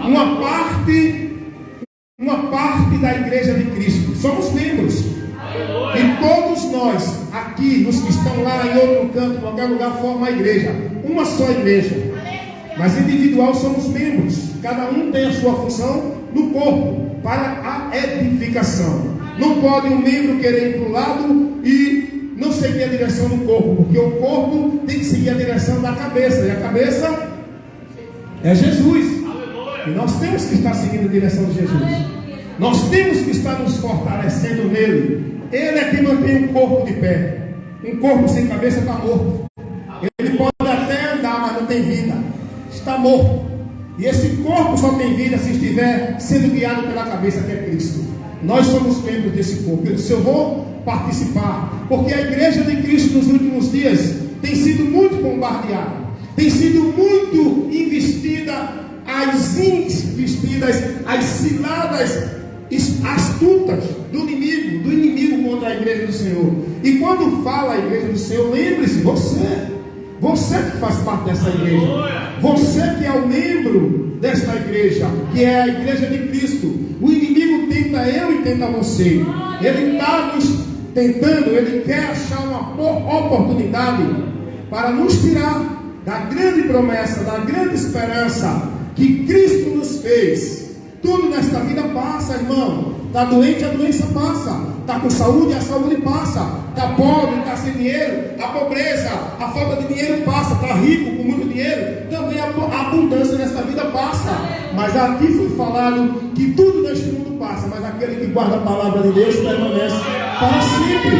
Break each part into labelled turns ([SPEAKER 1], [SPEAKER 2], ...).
[SPEAKER 1] uma parte da igreja de Cristo. Somos membros. E todos nós, aqui, os que estão lá em outro canto, em qualquer lugar, formam a igreja. Uma só igreja. Mas individual somos membros. Cada um tem a sua função no corpo, para a edificação. Não pode um membro querer ir para o lado e não seguir a direção do corpo, porque o corpo tem que seguir a direção da cabeça. E a cabeça é Jesus. E nós temos que estar seguindo a direção de Jesus. Nós temos que estar nos fortalecendo nele. Ele é que mantém o corpo de pé. Um corpo sem cabeça está morto. Ele pode até andar, mas não tem vida. Está morto. E esse corpo só tem vida se estiver sendo guiado pela cabeça, que é Cristo. Nós somos membros desse corpo. Eu disse, eu vou participar, porque a igreja de Cristo nos últimos dias tem sido muito bombardeada, tem sido muito investida, as ciladas astutas do inimigo contra a igreja do Senhor. E quando fala a igreja do Senhor, lembre-se, você que faz parte dessa igreja, você que é o membro desta igreja, que é a igreja de Cristo. O inimigo tenta eu e tenta você. Ele está nos tentando, ele quer achar uma oportunidade para nos tirar da grande promessa, da grande esperança que Cristo nos fez. Tudo nesta vida passa, irmão. Está doente, a doença passa. Está com saúde, a saúde passa. Está pobre, está sem dinheiro, a pobreza, a falta de dinheiro passa. Está rico, com muito dinheiro, também a abundância nesta vida passa. Mas aqui foi falado que tudo neste mundo passa, mas aquele que guarda a palavra de Deus permanece para sempre.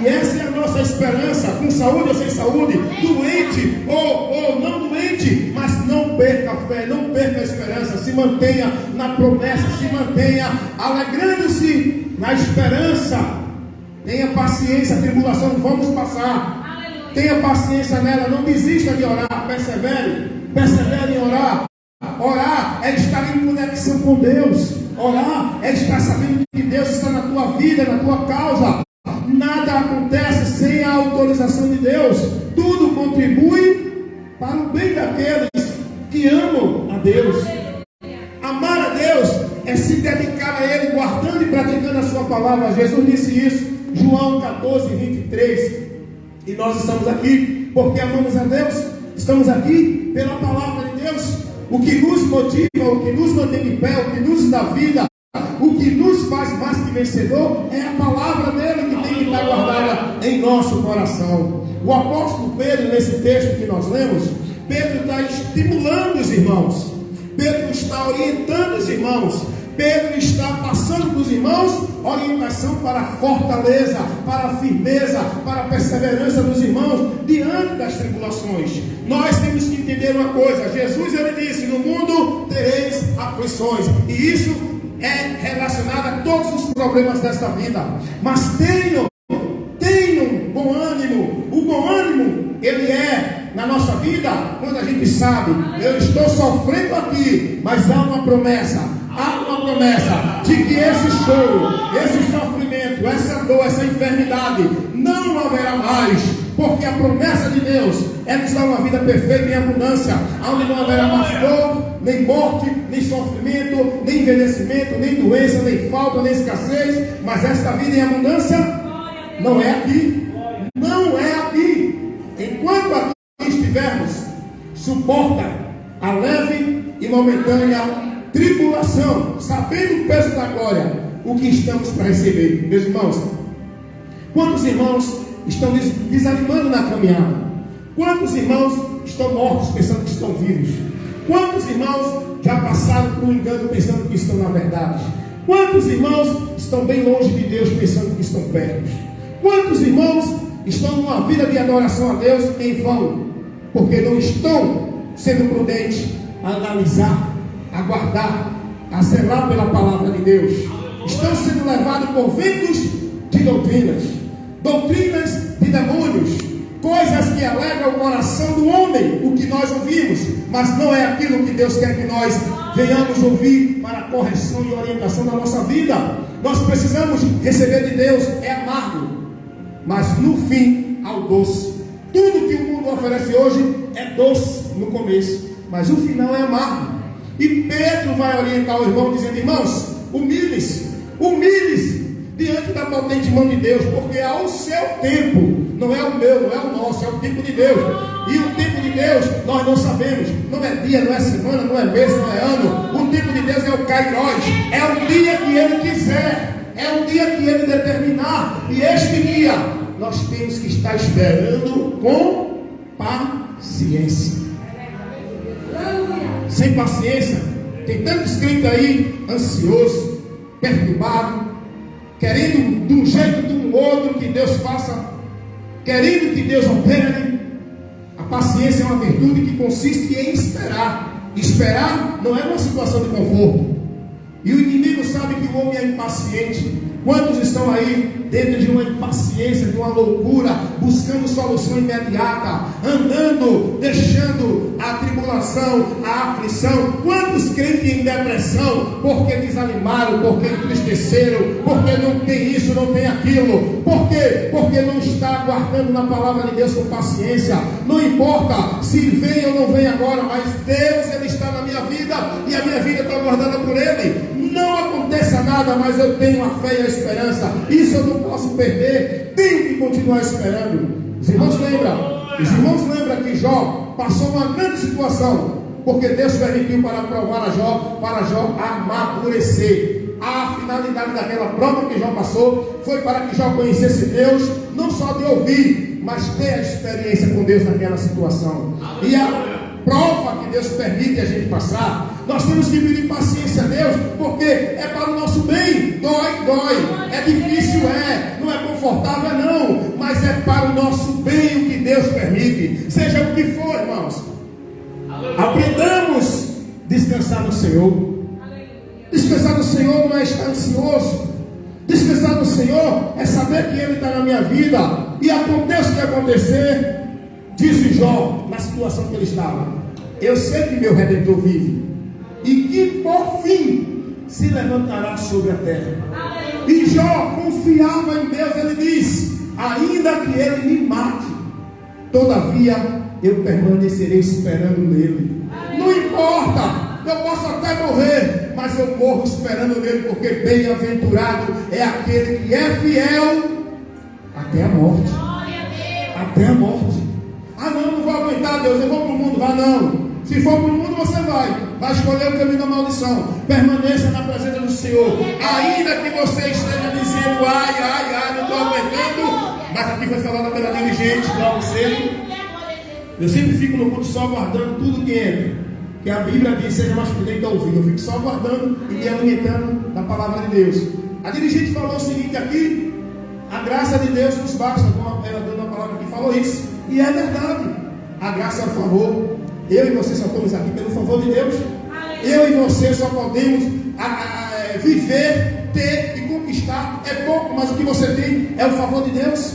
[SPEAKER 1] E essa é a nossa esperança, com saúde ou sem saúde, doente ou não doente, mas não perca a fé, não perca a esperança, se mantenha na promessa, se mantenha alegrando-se na esperança. Tenha paciência, a tribulação vamos passar. Tenha paciência nela, não desista de orar, persevere em orar. Orar é estar em conexão com Deus. Orar é estar sabendo que Deus está na tua vida, na tua causa. Nada acontece sem a autorização de Deus. Tudo contribui para o bem daqueles que amam a Deus. Amar a Deus é se dedicar a Ele, guardando e praticando a sua palavra. Jesus disse isso, João 14, 23. E nós estamos aqui porque amamos a Deus. Estamos aqui pela palavra de Deus. O que nos motiva, o que nos mantém de pé, o que nos dá vida, o que nos faz mais que vencedor é a palavra dele que tem que estar guardada em nosso coração. O apóstolo Pedro, nesse texto que nós lemos, Pedro está estimulando os irmãos, Pedro está orientando os irmãos, Pedro está passando para os irmãos orientação para a fortaleza, para a firmeza, para a perseverança dos irmãos diante das tribulações. Nós temos que entender uma coisa: Jesus ele disse, no mundo tereis aflições, e isso é relacionado a todos os problemas desta vida. Mas tenham bom ânimo. O bom ânimo, ele é na nossa vida quando a gente sabe, eu estou sofrendo aqui, mas há uma promessa de que esse choro, esse sofrimento, essa dor, essa enfermidade não haverá mais, porque a promessa de Deus é nos dar uma vida perfeita em abundância, onde não haverá mais dor, nem morte, nem sofrimento, nem envelhecimento, nem doença, nem falta, nem escassez. Mas esta vida em abundância não é aqui. Não é aqui. Enquanto aqui estivermos, suporta a leve e momentânea tribulação, sabendo o peso da glória, o que estamos para receber. Meus irmãos, quantos irmãos estão desanimando na caminhada? Quantos irmãos estão mortos pensando que estão vivos? Quantos irmãos já passaram por um engano pensando que estão na verdade? Quantos irmãos estão bem longe de Deus pensando que estão perto? Quantos irmãos estão numa vida de adoração a Deus em vão, porque não estão sendo prudentes a analisar, a guardar, a zelar pela palavra de Deus? Estão sendo levados por ventos de doutrinas de demônios, coisas que alegram o coração do homem, o que nós ouvimos, mas não é aquilo que Deus quer que nós venhamos ouvir para a correção e orientação da nossa vida. Nós precisamos receber de Deus, é amargo, mas no fim, ao doce. Tudo que o mundo oferece hoje é doce no começo, mas o final é amargo. E Pedro vai orientar o irmão dizendo: irmãos, humilhem-se diante da potente mão de Deus, porque ao seu tempo, não é o meu, não é o nosso, é o tempo de Deus. E o tempo de Deus nós não sabemos, não é dia, não é semana, não é mês, não é ano. O tempo de Deus é o Kairos, é o dia que Ele quiser, é o dia que Ele determinar. E este dia nós temos que estar esperando com paciência. Sem paciência, tem tantos crentes aí ansioso, perturbado, querendo de um jeito ou de um outro que Deus faça, querendo que Deus opere. A paciência é uma virtude que consiste em esperar. Esperar não é uma situação de conforto. E o inimigo sabe que o homem é impaciente. Quantos estão aí dentro de uma impaciência, de uma loucura, buscando solução imediata, andando, deixando a tribulação, a aflição? Quantos crentes em depressão, porque desanimaram, porque entristeceram, porque não tem isso, não tem aquilo? Por quê? Porque não está aguardando na palavra de Deus com paciência. Não importa se vem ou não vem agora, mas Deus, Ele está na minha vida e a minha vida está guardada por Ele. Não aconteça nada, mas eu tenho a fé e a esperança. Isso eu não posso perder. Tenho que continuar esperando. Os irmãos lembram que Jó passou uma grande situação, porque Deus permitiu para provar para Jó amadurecer. A finalidade daquela prova que Jó passou foi para que Jó conhecesse Deus, não só de ouvir, mas ter a experiência com Deus naquela situação. E a prova que Deus permite a gente passar, nós temos que pedir paciência a Deus, porque é para o nosso bem. Dói, é difícil, não é confortável, não, mas é para o nosso bem o que Deus permite, seja o que for, irmãos. Aprendamos a descansar no Senhor. Descansar no Senhor não é estar ansioso. Descansar no Senhor é saber que Ele está na minha vida, e aconteça o que acontecer, disse Jó na situação que ele estava: eu sei que meu Redentor vive, e que por fim se levantará sobre a terra. E Jó confiava em Deus. Ele disse: ainda que Ele me mate, todavia eu permanecerei esperando nele. Não importa, eu posso até morrer, mas eu morro esperando nele, porque bem-aventurado é aquele que é fiel até a morte. Até a morte. Ah não vou aguentar, Deus, eu vou para o mundo. Vá não. Se for para o mundo, você vai escolher o caminho da maldição. Permaneça na presença do Senhor. Ainda que você esteja dizendo: ai, não estou aguentando. Mas aqui foi falado pela dirigente, não sei. Eu sempre fico no culto só aguardando tudo que entra, que a Bíblia diz: seja mais prudente a ouvir. Eu fico só aguardando e me alimentando da palavra de Deus. A dirigente falou o seguinte aqui: a graça de Deus nos basta. Ela dando a palavra que falou isso, e é verdade. A graça é o favor. Eu e você só estamos aqui pelo favor de Deus. Eu e você só podemos viver, ter e conquistar. É pouco, mas o que você tem é o favor de Deus,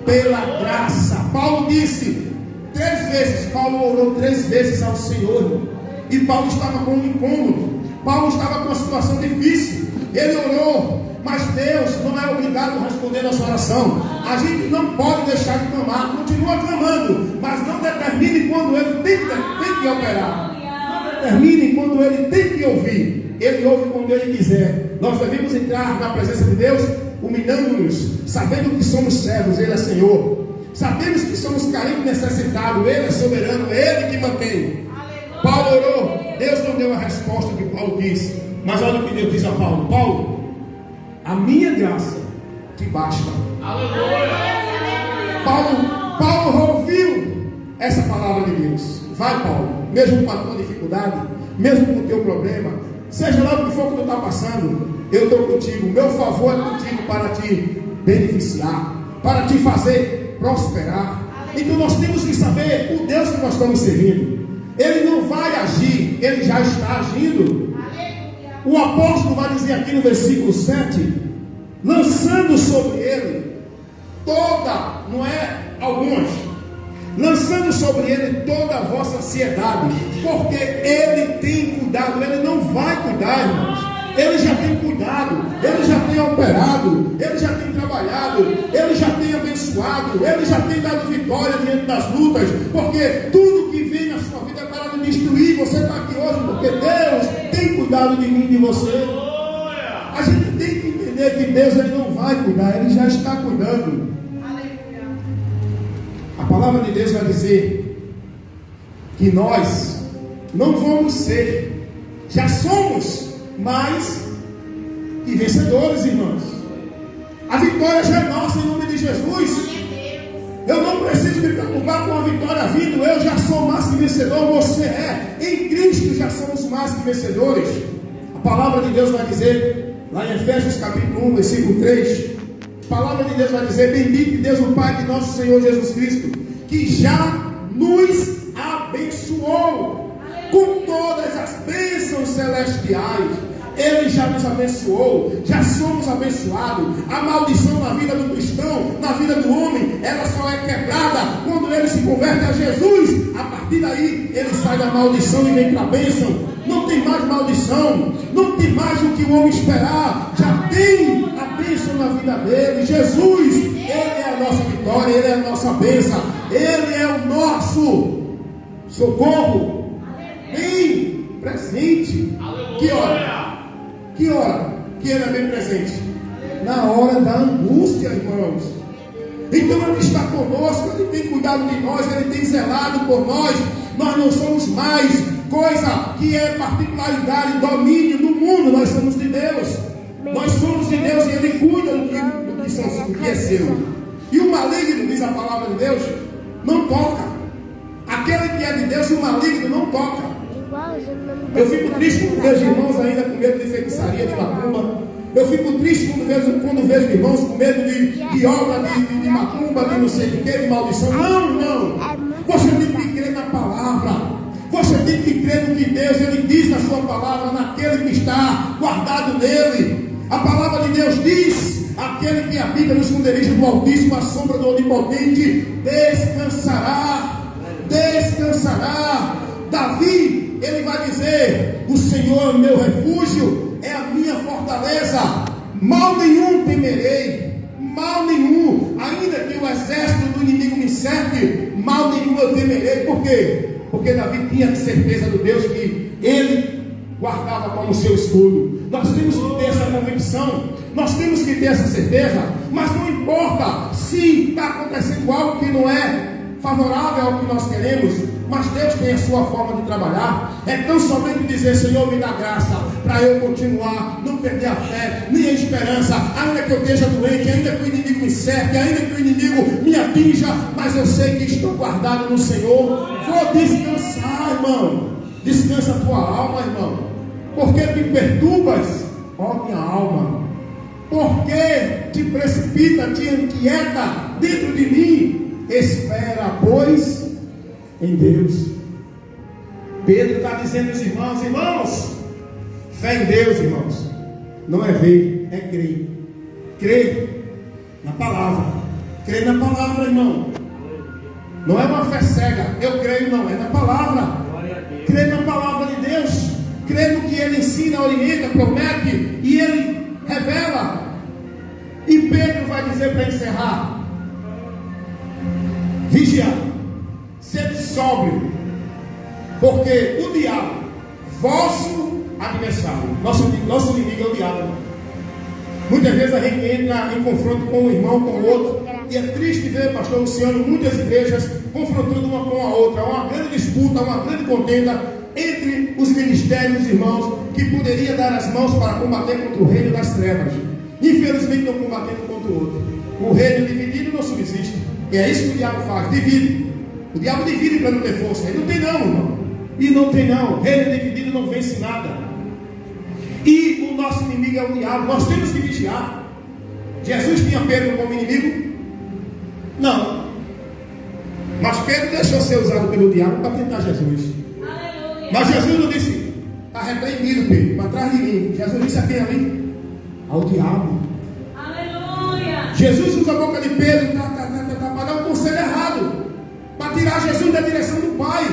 [SPEAKER 1] pela graça. Paulo disse 3 vezes, Paulo orou 3 vezes ao Senhor. E Paulo estava com um incômodo, Paulo estava com uma situação difícil. Ele orou, mas Deus não é obrigado a responder a nossa oração. A gente não pode deixar de clamar. Continua clamando, mas não determine quando Ele tem que operar. Não determine quando Ele tem que ouvir. Ele ouve quando Ele quiser. Nós devemos entrar na presença de Deus humilhando-nos, sabendo que somos servos, Ele é Senhor. Sabemos que somos carentes e necessitados. Ele é soberano, Ele que mantém. Paulo orou, Deus não deu a resposta que Paulo disse. Mas olha o que Deus diz a Paulo: Paulo, a minha graça te basta. Paulo ouviu essa palavra de Deus. Vai, Paulo, mesmo com a tua dificuldade, mesmo com o teu problema, seja lá o que for que tu está passando, eu estou contigo. Meu favor é contigo para te beneficiar, para te fazer prosperar. Então nós temos que saber o Deus que nós estamos servindo. Ele não vai agir, Ele já está agindo. O apóstolo vai dizer aqui no versículo 7: lançando sobre Ele toda, não é algumas, lançando sobre Ele toda a vossa ansiedade, porque Ele tem cuidado. Ele não vai cuidar, irmãos. Ele já tem cuidado, Ele já tem operado, Ele já tem trabalhado, Ele já tem abençoado, Ele já tem dado vitória diante das lutas, porque tudo que vem na sua vida é para lhe destruir. Você está aqui hoje porque Deus tem cuidado de mim e de você. A gente tem que entender que Deus ele não vai cuidar, Ele já está cuidando. A palavra de Deus vai dizer que nós não vamos ser, já somos mais que vencedores, irmãos. A vitória já é nossa em nome de Jesus. Eu não preciso me preocupar com a vitória vindo. Eu já sou mais que vencedor. Você é. Em Cristo já somos mais que vencedores. A palavra de Deus vai dizer, lá em Efésios capítulo 1, versículo 3. A palavra de Deus vai dizer: bendito Deus o Pai de nosso Senhor Jesus Cristo, que já nos abençoou com todas as bênçãos celestiais. Ele já nos abençoou, já somos abençoados. A maldição na vida do cristão, na vida do homem, ela só é quebrada quando ele se converte a Jesus. A partir daí, ele sai da maldição e vem para a bênção. Não tem mais maldição, não tem mais o que o homem esperar. Já tem a bênção na vida dele. Jesus, Ele é a nossa vitória, Ele é a nossa bênção, Ele é o nosso socorro bem presente. Que hora? Que hora que Ele é bem presente? Na hora da angústia, irmãos. Então Ele está conosco, Ele tem cuidado de nós, Ele tem zelado por nós. Nós não somos mais coisa que é particularidade, domínio do mundo. Nós somos de Deus. Nós somos de Deus e Ele cuida do que é seu. E o maligno, diz a palavra de Deus, não toca. Aquele que é de Deus, o maligno não toca. Eu fico triste quando vejo irmãos ainda com medo de feitiçaria, de macumba. Eu fico triste quando vejo irmãos com medo de obra, de macumba, de não sei o que, de maldição. Não, não. Você tem que crer na palavra. Você tem que crer no que Deus Ele diz na sua palavra, naquele que está guardado nele. A palavra de Deus diz: aquele que habita no esconderijo do Altíssimo, a sombra do Onipotente, descansará. Descansará. Davi, ele vai dizer: o Senhor é o meu refúgio, é a minha fortaleza, mal nenhum temerei, mal nenhum, ainda que o exército do inimigo me cerque, mal nenhum eu temerei. Por quê? Porque Davi tinha certeza do Deus que ele guardava como seu escudo. Nós temos que ter essa convicção, nós temos que ter essa certeza, mas não importa se está acontecendo algo que não é favorável ao que nós queremos, mas Deus tem a sua forma de trabalhar. É tão somente dizer: Senhor, me dá graça para eu continuar, não perder a fé, nem a esperança, ainda que eu esteja doente, ainda que o inimigo me cerque, ainda que o inimigo me atinja, mas eu sei que estou guardado no Senhor. Vou descansar, irmão. Descansa a tua alma, irmão. Por que te perturbas, ó minha alma? Por que te precipita, te inquieta dentro de mim? Espera, pois, em Deus. Pedro está dizendo aos irmãos: irmãos, fé em Deus, irmãos, não é ver, é crer. Crer na palavra. Crer na palavra, irmão. Não é uma fé cega, eu creio, não, é na palavra. Crer na palavra de Deus. Crer no que Ele ensina, orienta, promete e Ele revela. E Pedro vai dizer para encerrar: vigiar, sede sóbrio, porque o diabo, vosso adversário, nosso inimigo é o diabo. Muitas vezes a gente entra em confronto com um irmão, com o outro, e é triste ver, pastor Luciano, muitas igrejas confrontando uma com a outra. Uma grande disputa, uma grande contenda entre os ministérios, irmãos, que poderia dar as mãos para combater contra o reino das trevas. Infelizmente estão combatendo contra o outro. O reino dividido não subsiste. E é isso que o diabo faz, divide. O diabo divide para não ter força. Ele não tem não, irmão. E não tem não. Reino dividido não vence nada. E o nosso inimigo é o diabo. Nós temos que vigiar. Jesus tinha Pedro como inimigo? Não. Mas Pedro deixou ser usado pelo diabo para tentar Jesus. Aleluia. Mas Jesus não disse: está repreendido, Pedro, para trás de mim. Jesus disse a quem ali? Ao diabo. Aleluia. Jesus usa a boca de Pedro para dar um conselho errado, para tirar Jesus da direção do Pai.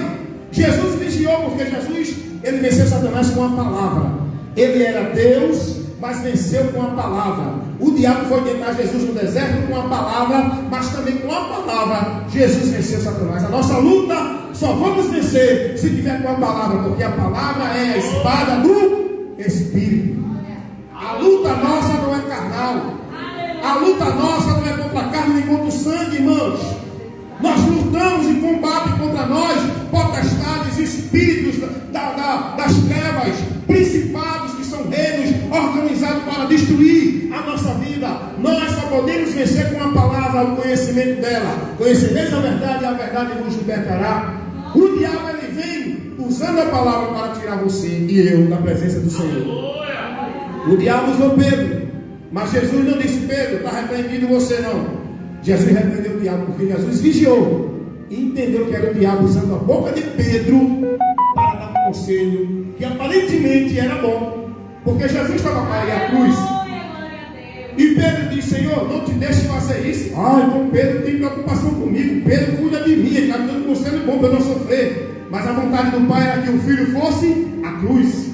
[SPEAKER 1] Jesus vigiou, porque Jesus, ele venceu Satanás com a palavra. Ele era Deus, mas venceu com a palavra. O diabo foi tentar Jesus no deserto com a palavra, mas também com a palavra Jesus venceu Satanás. A nossa luta só vamos vencer se tiver com a palavra, porque a palavra é a espada do Espírito. A luta nossa não é carnal. A luta nossa não é contra a carne nem contra o sangue, irmãos. Nós lutamos em combate contra nós, potestades, espíritos das trevas, principados que são reinos organizados para destruir a nossa vida. Nós só podemos vencer com a palavra, o conhecimento dela. Conhecereis a verdade e a verdade vos libertará. O diabo ele vem usando a palavra para tirar você e eu da presença do Senhor. O diabo usou Pedro, mas Jesus não disse: Pedro, está repreendido você não. Jesus repreendeu o diabo porque Jesus vigiou e entendeu que era o diabo usando a boca de Pedro para dar um conselho que aparentemente era bom, porque Jesus estava para ir à cruz. E Pedro disse: Senhor, não te deixe fazer isso. Então Pedro tem preocupação comigo. Pedro cuida de mim, ele está me dando um conselho bom para eu não sofrer. Mas a vontade do Pai era que o filho fosse à cruz.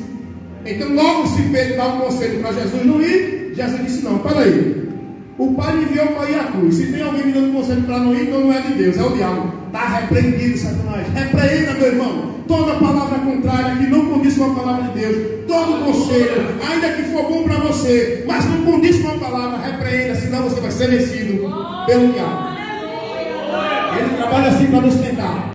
[SPEAKER 1] Então, logo se Pedro dá um conselho para Jesus não ir, Jesus disse: não, para aí. O Pai me enviou para ir à cruz. Se tem alguém me dando um conselho para não ir, então não é de Deus, é o diabo. Está repreendido, Satanás. Repreenda, meu irmão. Toda palavra contrária que não condiz com a palavra de Deus, todo conselho, ainda que for bom para você, mas não condiz com a palavra, repreenda, senão você vai ser vencido pelo diabo. Ele trabalha assim para nos tentar.